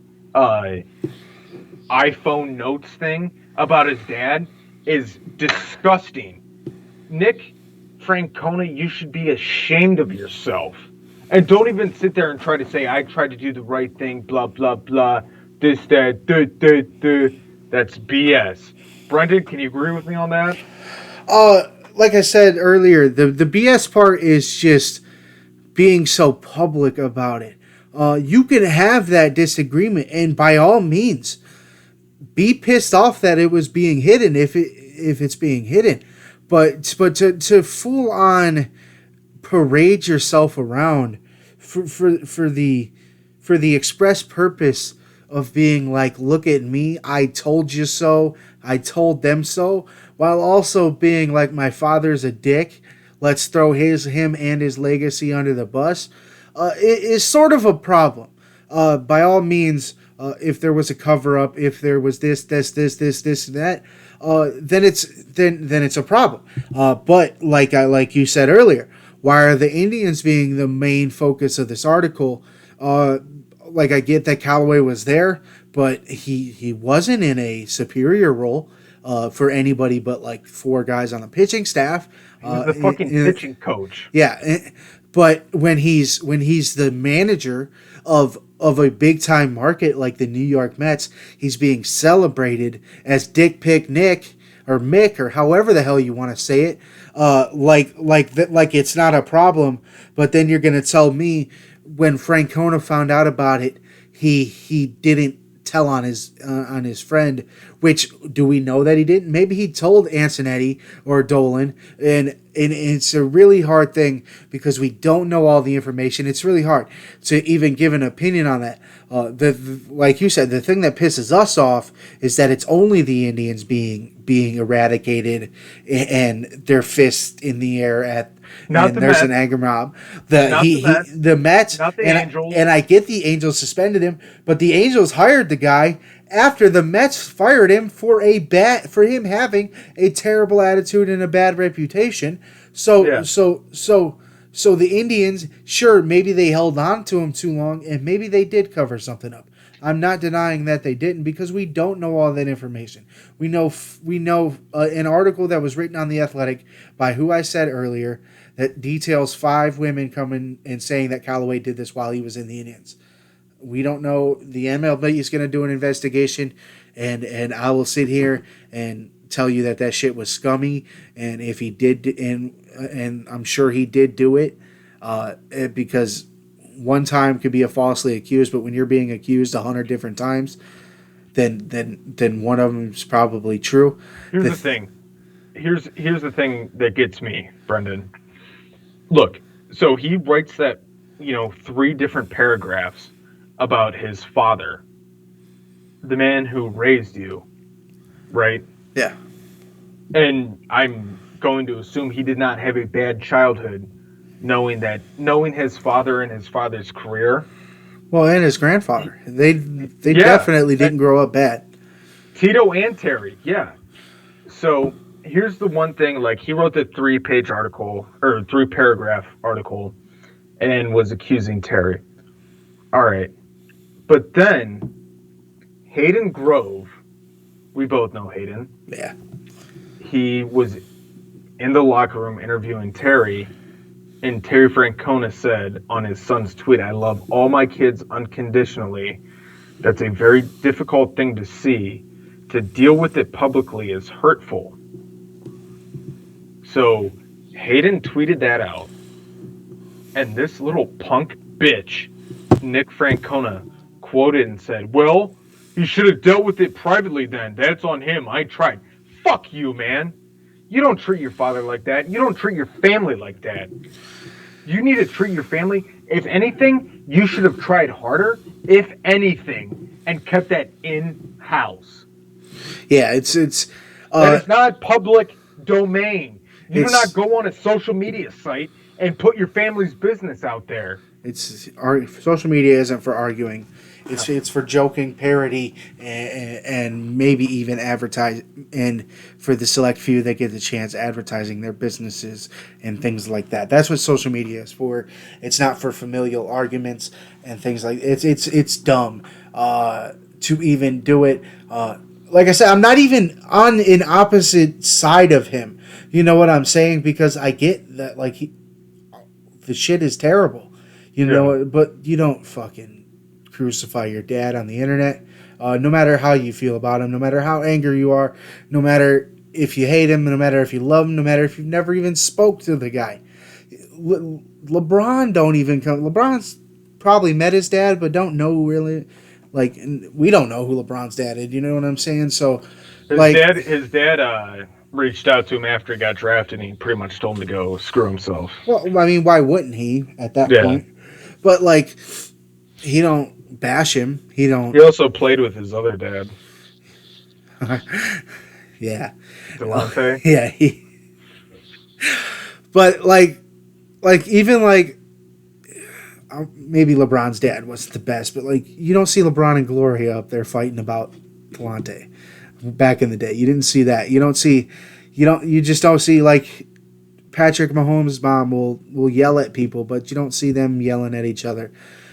iPhone notes thing about his dad is disgusting. Nick Francona, you should be ashamed of yourself. And don't even sit there and try to say, I tried to do the right thing, blah, blah, blah, this, that, that's BS. Brendan, can you agree with me on that? Like I said earlier, the BS part is just being so public about it. You can have that disagreement, and by all means, be pissed off that it was being hidden if it's being hidden. But to full on parade yourself around for the express purpose of being like, look at me, I told you so, I told them so, while also being like, my father's a dick, let's throw him and his legacy under the bus, is sort of a problem. By all means, if there was a cover up, if there was this, and that, then it's a problem. But like you said earlier, why are the Indians being the main focus of this article? Like, I get that Calloway was there, but he wasn't in a superior role for anybody but like 4 guys on the pitching staff. He's the fucking pitching coach. Yeah, but when he's the manager of a big time market like the New York Mets, he's being celebrated as Dick Pick Nick or Mick or however the hell you want to say it. Like it's not a problem. But then you're gonna tell me when Francona found out about it, he didn't tell on his friend. Which, do we know that he didn't? Maybe he told Antonetti or Dolan, and it's a really hard thing because we don't know all the information. It's really hard to even give an opinion on that. Like you said, the thing that pisses us off is that it's only the Indians being eradicated and their fist in the air at. Not and there's Mets. an anger mob. The Mets, not the and Angels. And I get the Angels suspended him, but the Angels hired the guy after the Mets fired him for him having a terrible attitude and a bad reputation. So the Indians, sure, maybe they held on to him too long, and maybe they did cover something up. I'm not denying that they didn't because we don't know all that information. We know an article that was written on The Athletic by who I said earlier that details 5 women coming and saying that Calloway did this while he was in the Indians. We don't know. The MLB is going to do an investigation, and I will sit here and tell you that shit was scummy. And if he did, and I'm sure he did do it, because one time could be a falsely accused, but when you're being accused 100 different times, then one of them is probably true. Here's the thing. here's the thing that gets me, Brendan. Look, so he writes that, 3 different paragraphs about his father, the man who raised you, right? Yeah. And I'm going to assume he did not have a bad childhood, knowing his father and his father's career. Well, and his grandfather. They definitely didn't grow up bad. Tito and Terry, yeah. So here's the one thing, like, he wrote the 3-page article, or 3-paragraph article, and was accusing Terry. All right. But then Hayden Grove, we both know Hayden. Yeah. He was in the locker room interviewing Terry, and Terry Francona said on his son's tweet, "I love all my kids unconditionally. That's a very difficult thing to see. To deal with it publicly is hurtful." So Hayden tweeted that out, and this little punk bitch, Nick Francona, quoted and said, "Well, he should have dealt with it privately then. That's on him. I tried." Fuck you, man. You don't treat your father like that. You don't treat your family like that. You need to treat your family. If anything, you should have tried harder, if anything, and kept that in-house. Yeah, it's that is not public domain. You do not go on a social media site and put your family's business out there. Social media isn't for arguing. It's for joking, parody, and maybe even advertise. And for the select few that get the chance, advertising their businesses and things like that. That's what social media is for. It's not for familial arguments and things like it's dumb to even do it. Like I said, I'm not even on an opposite side of him. You know what I'm saying? Because I get that, like, the shit is terrible. You know, but you don't fucking crucify your dad on the internet. No matter how you feel about him, no matter how angry you are, no matter if you hate him, no matter if you love him, no matter if you've never even spoke to the guy. LeBron don't even come. LeBron's probably met his dad, but don't know really. Like, we don't know who LeBron's dad is. You know what I'm saying? So, his dad reached out to him after he got drafted, and he pretty much told him to go screw himself. Well, I mean, why wouldn't he at that point? But, like, he don't bash him. He also played with his other dad. Yeah. Delonte? Yeah. But, like, even, like, maybe LeBron's dad wasn't the best, but, like, you don't see LeBron and Gloria up there fighting about Delonte back in the day. You didn't see that. You just don't see, like, Patrick Mahomes' mom will yell at people, but you don't see them yelling at each other.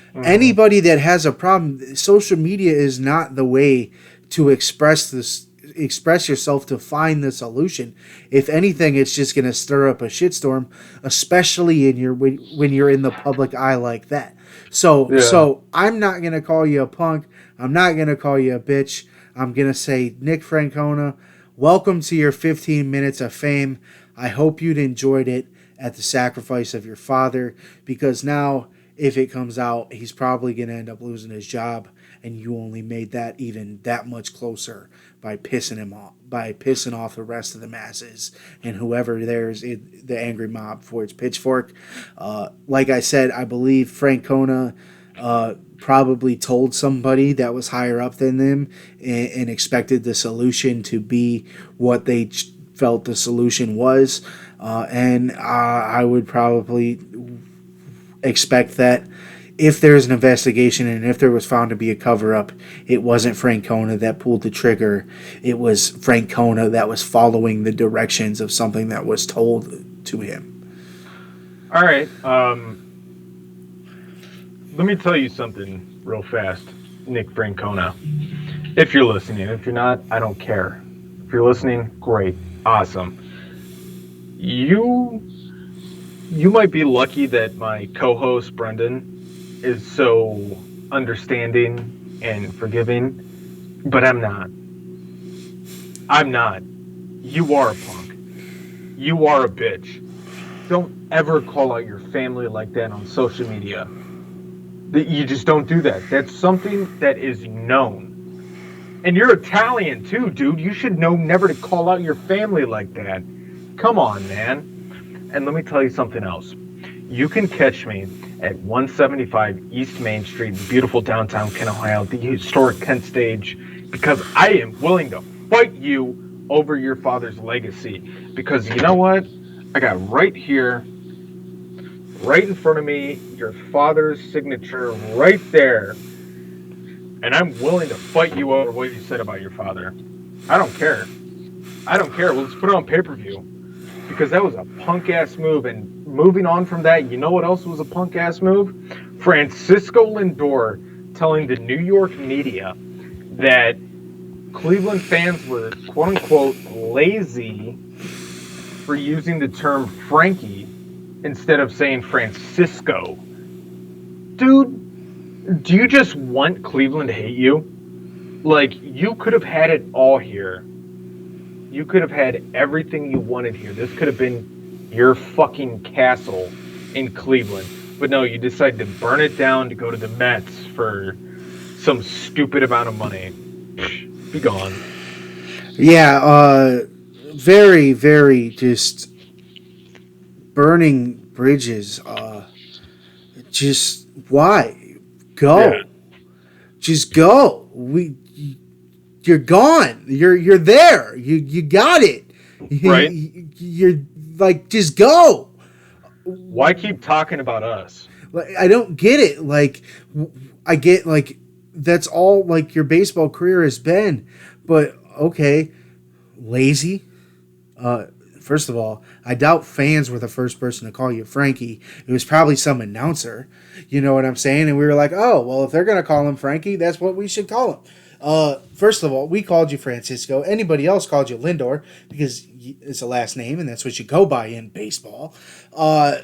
Mm-hmm. Anybody that has a problem, social media is not the way to express yourself to find the solution. If anything, it's just going to stir up a shitstorm, especially when you're in the public eye like that. So I'm not going to call you a punk. I'm not going to call you a bitch. I'm going to say, Nick Francona, welcome to your 15 minutes of fame. I hope you'd enjoyed it at the sacrifice of your father, because now, if it comes out, he's probably going to end up losing his job, and you only made that even that much closer by pissing him off, the rest of the masses and whoever there's the angry mob for its pitchfork. Like I said, I believe Francona probably told somebody that was higher up than them and expected the solution to be what they felt the solution was. And I would probably expect that if there's an investigation and if there was found to be a cover-up, it wasn't Francona that pulled the trigger. It was Francona that was following the directions of something that was told to him. All right. Let me tell you something real fast, Nick Francona. If you're listening. If you're not, I don't care. If you're listening, great. Awesome. You might be lucky that my co-host, Brendan, is so understanding and forgiving, but I'm not. I'm not. You are a punk. You are a bitch. Don't ever call out your family like that on social media. You just don't do that. That's something that is known. And you're Italian too, dude. You should know never to call out your family like that. Come on, man. And let me tell you something else. You can catch me at 175 East Main Street, beautiful downtown Kent, Ohio, the historic Kent stage, because I am willing to fight you over your father's legacy. Because you know what? I got right here, right in front of me, your father's signature right there. And I'm willing to fight you over what you said about your father. I don't care. I don't care. Let's put it on pay-per-view. Because that was a punk-ass move. And moving on from that, you know what else was a punk-ass move? Francisco Lindor telling the New York media that Cleveland fans were, quote-unquote, lazy for using the term Frankie instead of saying Francisco. Dude, do you just want Cleveland to hate you? Like, you could have had it all here. You could have had everything you wanted here. This could have been your fucking castle in Cleveland. But no, you decided to burn it down to go to the Mets for some stupid amount of money. Be gone. Yeah, very, very just burning bridges. Just why? Go. Yeah. Just go. You're gone. You're there. You got it. Right. You're like, just go. Why keep talking about us? Like, I don't get it. Like, I get like that's all like your baseball career has been, but okay, lazy. First of all, I doubt fans were the first person to call you Frankie. It was probably some announcer. You know what I'm saying? And we were like, oh, well, if they're going to call him Frankie, that's what we should call him. First of all, we called you Francisco. Anybody else called you Lindor because it's a last name and that's what you go by in baseball. I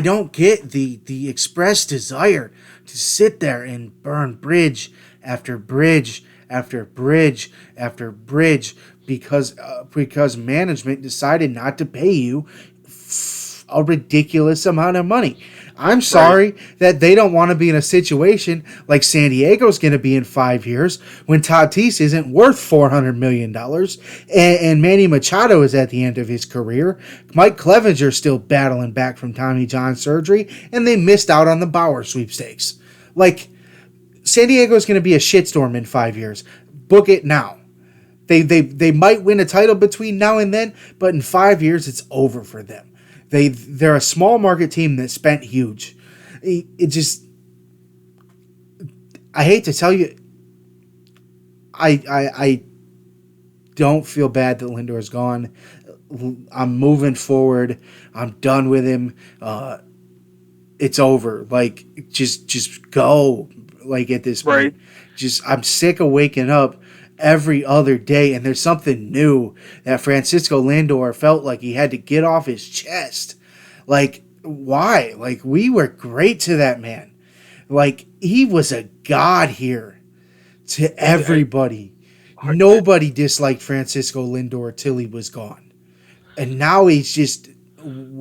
don't get the expressed desire to sit there and burn bridge after bridge after bridge after bridge because management decided not to pay you a ridiculous amount of money. I'm sorry that they don't want to be in a situation like San Diego's going to be in 5 years when Tatis isn't worth $400 million and Manny Machado is at the end of his career. Mike Clevenger's still battling back from Tommy John surgery, and they missed out on the Bauer sweepstakes. Like, San Diego's going to be a shitstorm in 5 years. Book it now. They might win a title between now and then, but in 5 years, it's over for them. They're a small market team that spent huge. It just, I hate to tell you, I don't feel bad that Lindor's gone. I'm moving forward. I'm done with him. It's over. Like, just go. Like, at this point, I'm sick of waking up every other day, and there's something new that Francisco Lindor felt like he had to get off his chest. Like, why? Like, we were great to that man. Like, he was a god here to everybody. Nobody disliked Francisco Lindor till he was gone. And now he's just,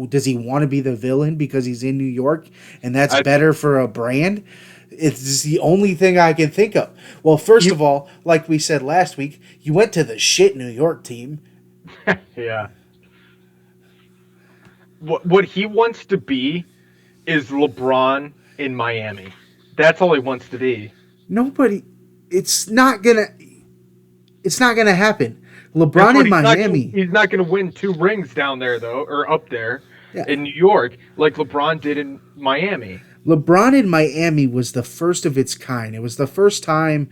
does he want to be the villain because he's in New York and that's better for a brand? It's the only thing I can think of. Well, first of all, like we said last week, you went to the shit New York team. Yeah. What he wants to be is LeBron in Miami. That's all he wants to be. Nobody. It's not gonna happen. LeBron in Miami. He's not gonna win 2 rings down there though, or up there in New York, like LeBron did in Miami. LeBron in Miami was the first of its kind. It was the first time,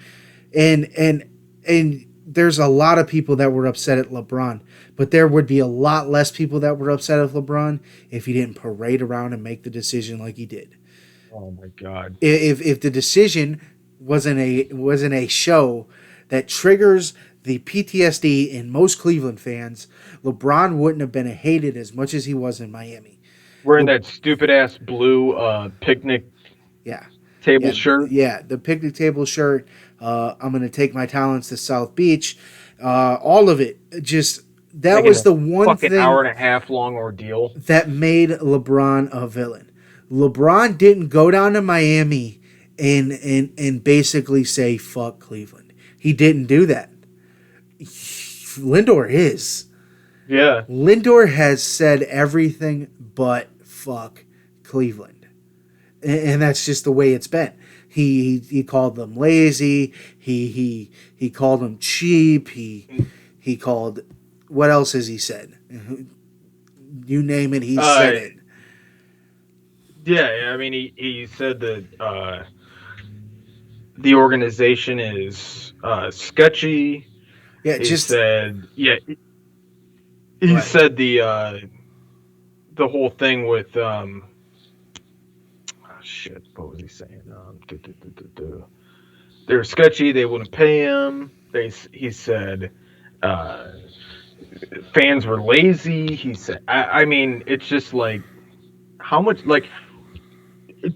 and there's a lot of people that were upset at LeBron, but there would be a lot less people that were upset at LeBron if he didn't parade around and make the decision like he did. Oh my God! If the decision wasn't a show that triggers the PTSD in most Cleveland fans, LeBron wouldn't have been hated as much as he was in Miami. Wearing that stupid ass blue picnic table shirt. Yeah, the picnic table shirt. I'm going to take my talents to South Beach. All of it. Just that was the one thing. Hour and a half long ordeal that made LeBron a villain. LeBron didn't go down to Miami and basically say fuck Cleveland. he didn't do that. Lindor is. Yeah. Lindor has said everything but fuck Cleveland. And that's just the way it's been. He called them lazy. He called them cheap. He called, what else has he said? You name it, he said it. Yeah, I mean, he said that the organization is sketchy. Yeah, He said the whole thing with shit. What was he saying? They were sketchy. They wouldn't pay him. He said fans were lazy. He said, I mean, it's just like how much like.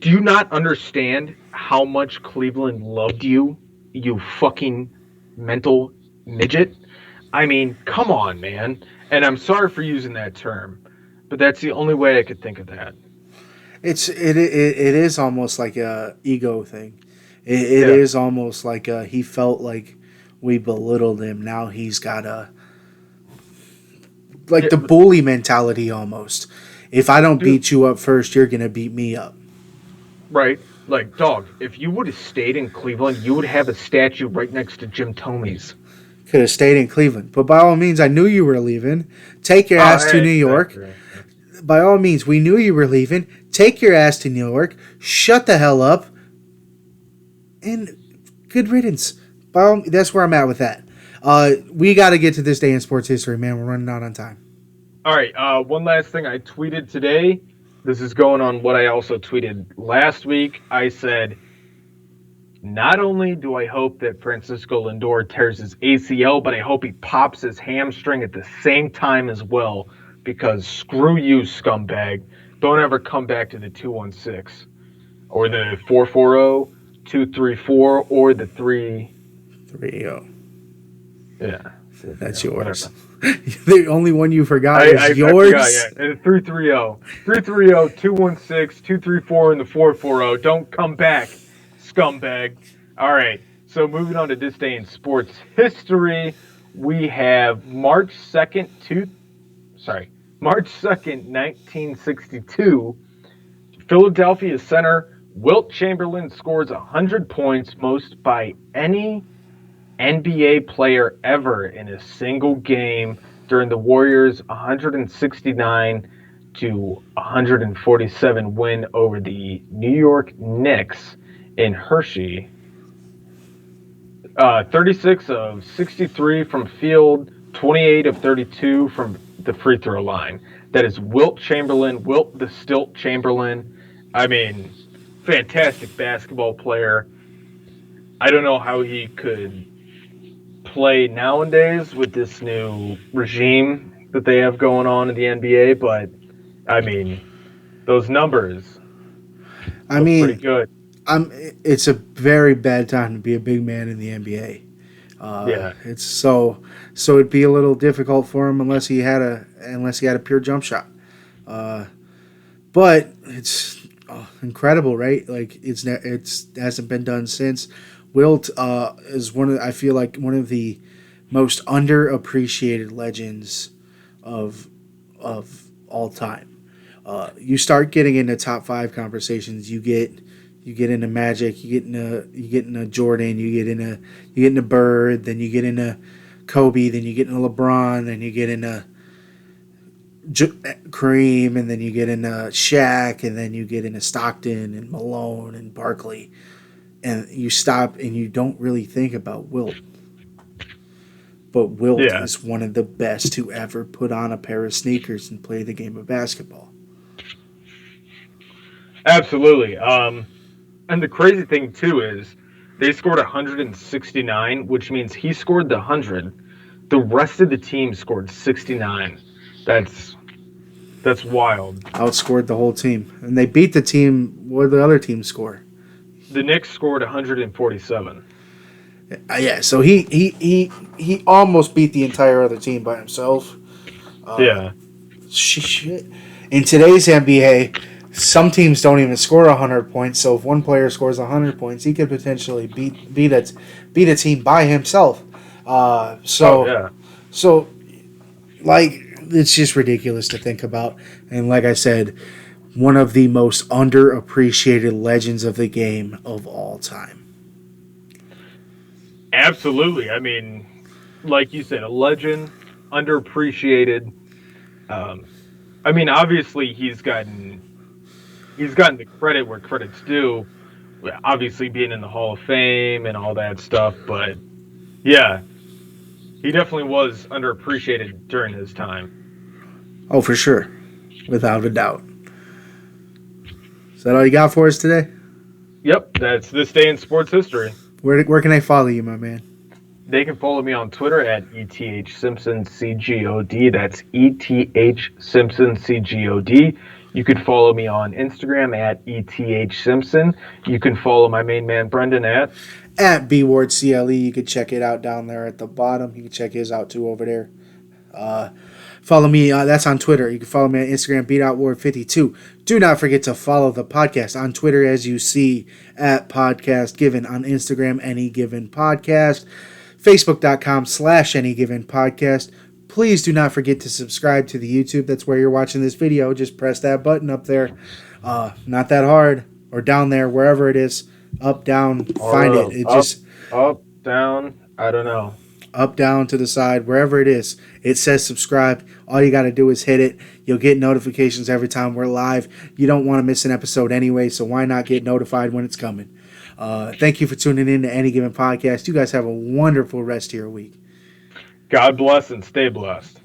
Do you not understand how much Cleveland loved you, you fucking mental midget? I mean, come on, man. And I'm sorry for using that term, but that's the only way I could think of that. It is almost like a ego thing. It is almost like he felt like we belittled him. Now he's got the bully mentality almost. If I don't beat you up first, you're gonna beat me up. Right? Like, dog, if you would have stayed in Cleveland, you would have a statue right next to Jim Thome's. Could have stayed in Cleveland. But by all means, I knew you were leaving. Take your ass to New York. Right. By all means, we knew you were leaving. Take your ass to New York. Shut the hell up. And good riddance. That's where I'm at with that. We got to get to this day in sports history, man. We're running out on time. All right. One last thing I tweeted today. This is going on what I also tweeted last week. I said, not only do I hope that Francisco Lindor tears his ACL, but I hope he pops his hamstring at the same time as well, because screw you, scumbag. Don't ever come back to the 216 or the 440, 234, or the 330. Yeah. That's yours. The only one you forgot is yours. I forgot, yeah. 330. 330, 216, 234, and the 440. Don't come back, scumbag. All right. So moving on to this day in sports history, we have March 2nd, 1962. Philadelphia center Wilt Chamberlain scores 100 points, most by any NBA player ever in a single game during the Warriors' 169 to 147 win over the New York Knicks in Hershey. 36 of 63 from field, 28 of 32 from the free throw line. That is Wilt Chamberlain, Wilt the Stilt Chamberlain. I mean, fantastic basketball player. I don't know how he could play nowadays with this new regime that they have going on in the NBA, but I mean, those numbers pretty good. It's a very bad time to be a big man in the NBA. It's so it'd be a little difficult for him unless he had a pure jump shot. But it's incredible, right? Like it hasn't been done since. Wilt is I feel like one of the most underappreciated legends of all time. You start getting into top 5 conversations, you get into Magic, you get into Jordan, you get into Bird, then you get into Kobe, then you get into LeBron, then you get into Kareem, and then you get into Shaq, and then you get into Stockton and Malone and Barkley. And you stop and you don't really think about Wilt. But Wilt is one of the best to ever put on a pair of sneakers and play the game of basketball. Absolutely. And the crazy thing, too, is they scored 169, which means he scored the 100. The rest of the team scored 69. That's wild. Outscored the whole team. And they beat the team. What did the other team score? The Knicks scored 147. Yeah, so he almost beat the entire other team by himself. Yeah. Shit. In today's NBA, some teams don't even score 100 points. So if one player scores 100 points, he could potentially beat a team by himself. So like it's just ridiculous to think about. And like I said, one of the most underappreciated legends of the game of all time. Absolutely. I mean, like you said, a legend, underappreciated. I mean, obviously he's gotten the credit where credit's due. Obviously being in the Hall of Fame and all that stuff, but yeah, he definitely was underappreciated during his time. Oh, for sure, without a doubt. Is that all you got for us today? Yep, that's this day in sports history. Where can I follow you, my man? They can follow me on Twitter at ETHSimpsonCGOD. That's ETHSimpsonCGOD. You could follow me on Instagram at ETHSimpson. You can follow my main man Brendan at BWardCLE. You could check it out down there at the bottom. You can check his out too over there. Follow me. That's on Twitter. You can follow me on Instagram, BeatOutWard52. Do not forget to follow the podcast on Twitter, as you see, at Podcast Given. On Instagram, Any Given Podcast. Facebook.com/Any Given Podcast. Please do not forget to subscribe to the YouTube. That's where you're watching this video. Just press that button up there. Not that hard. Or down there, wherever it is. Up, down, find it. Up, down, I don't know. Up, down, to the side, wherever it is. It says subscribe. All you got to do is hit it. You'll get notifications every time we're live. You don't want to miss an episode anyway, so why not get notified when it's coming? Thank you for tuning in to Any Given Podcast. You guys have a wonderful rest of your week. God bless and stay blessed.